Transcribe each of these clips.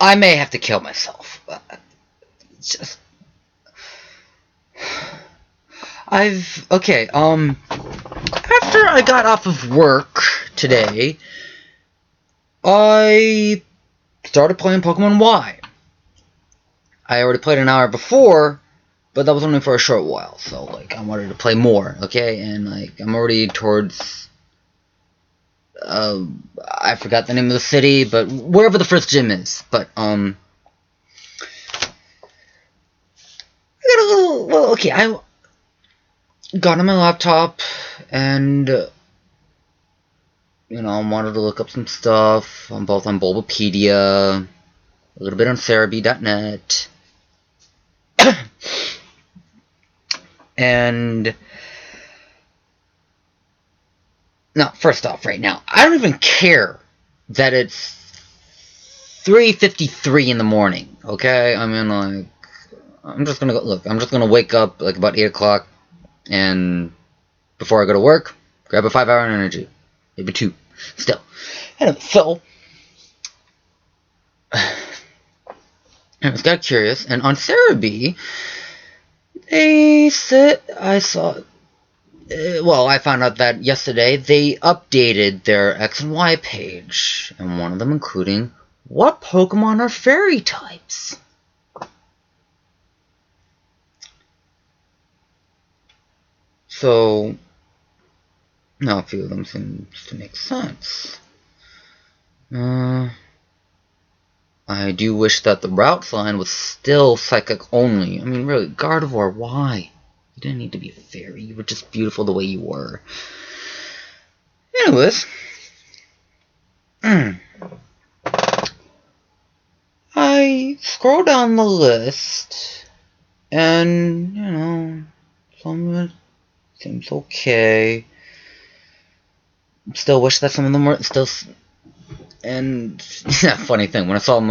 I may have to kill myself. It's just... Okay, after I got off of work today, I started playing Pokemon Y. I already played an hour before, but that was only for a short while, so, like, I wanted to play more, okay? And, like, I'm already towards, I forgot the name of the city, but wherever the first gym is. But, I got a little, well, okay, I got on my laptop, and, you know, I wanted to look up some stuff, both on Bulbapedia, a little bit on Cerebi.net, and... Now, first off, right now, I don't even care that it's 3:53 in the morning, okay? I mean, like, I'm just gonna go, look, I'm just gonna wake up, like, about 8 o'clock, and before I go to work, grab a 5-hour energy. Maybe 2. Still. Anyway, so, I just got curious, and on Cerebi, they said, I saw... well, I found out that yesterday they updated their X and Y page, and one of them including what Pokemon are fairy types. So, now a few of them seem to make sense. I do wish that the route line was still psychic only. I mean, really, Gardevoir, why? You didn't need to be a fairy. You were just beautiful the way you were. Anyways. I scroll down the list. And, you know, some of it seems okay. Still wish that some of them were still... And, yeah, funny thing, when I saw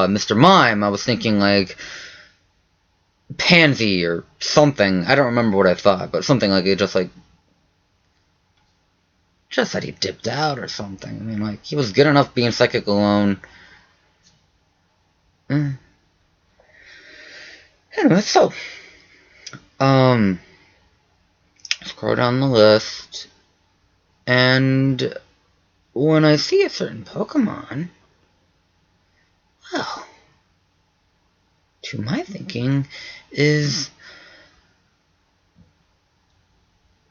Mr. Mime, I was thinking, like... Pansy or something. I don't remember what I thought, but something like it, just that he dipped out or something. I mean, like, he was good enough being psychic alone. Anyway, so scroll down the list, and when I see a certain Pokemon, well, to my thinking, is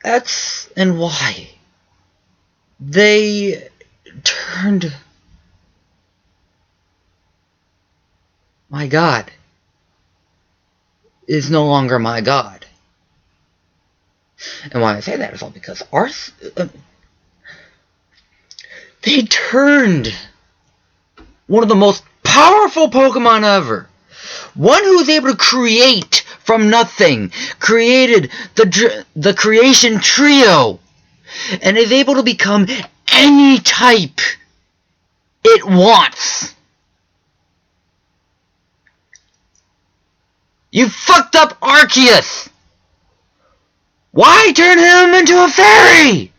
X and Y. They turned... My God is no longer my God. And why I say that is all because they turned one of the most powerful Pokemon ever. One who is able to create from nothing, created the creation trio, and is able to become any type it wants. You fucked up Arceus! Why turn him into a fairy?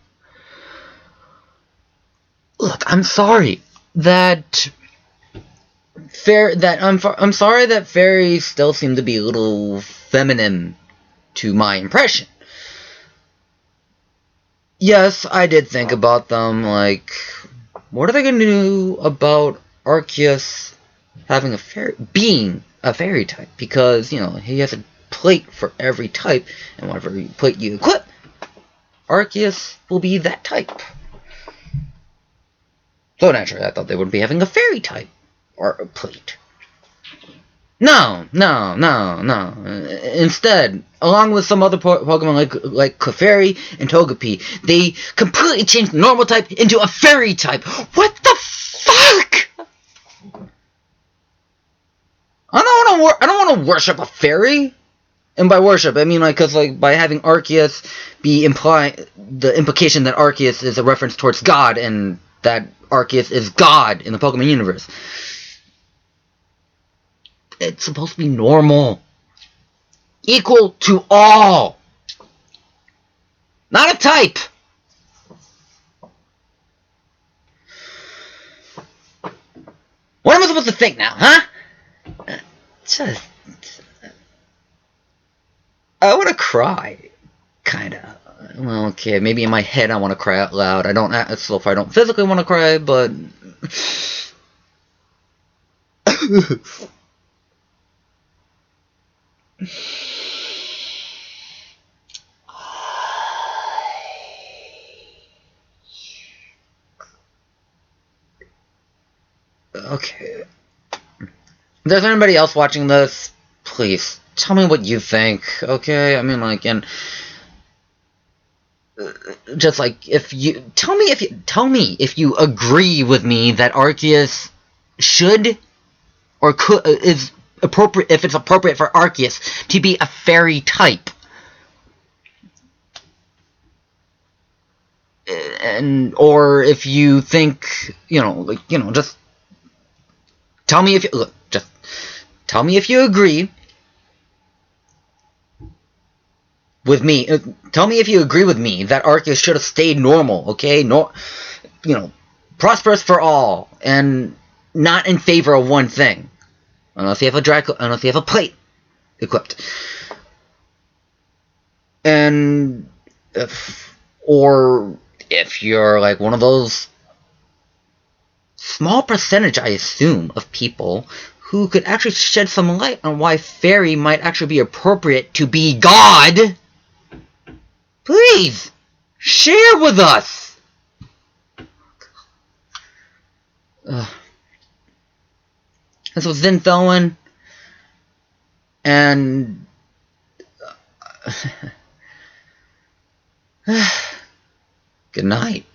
Look, I'm sorry that... I'm sorry that fairies still seem to be a little feminine to my impression. Yes, I did think about them, like, what are they going to do about Arceus having being a fairy type? Because, you know, he has a plate for every type, and whatever plate you equip, Arceus will be that type. So naturally, I thought they would be having a fairy type or a plate. No. Instead, along with some other Pokemon like Clefairy and Togepi, they completely changed the normal type into a fairy type. What the fuck? I don't want to worship a fairy. And by worship, I mean, like, because, like, by having Arceus be the implication that Arceus is a reference towards God, and that Arceus is God in the Pokemon universe. It's supposed to be normal. Equal to all. Not a type. What am I supposed to think now, huh? Just... I want to cry. Kinda. Well, okay, maybe in my head I want to cry out loud. I don't... So if I don't physically want to cry, but... Okay. If there's anybody else watching this, please tell me what you think, okay? I mean, like, and just like if you tell me if you agree with me that Arceus should or could is appropriate, if it's appropriate for Arceus to be a fairy type. And or if you think, just tell me if you look, just tell me if you agree with me. Tell me if you agree with me that Arceus should have stayed normal, okay? No, prosperous for all, and not in favor of one thing. Unless you have a plate equipped. And if you're like one of those small percentage, I assume, of people who could actually shed some light on why fairy might actually be appropriate to be God, please share with us. This was Zinfelwyn, and good night.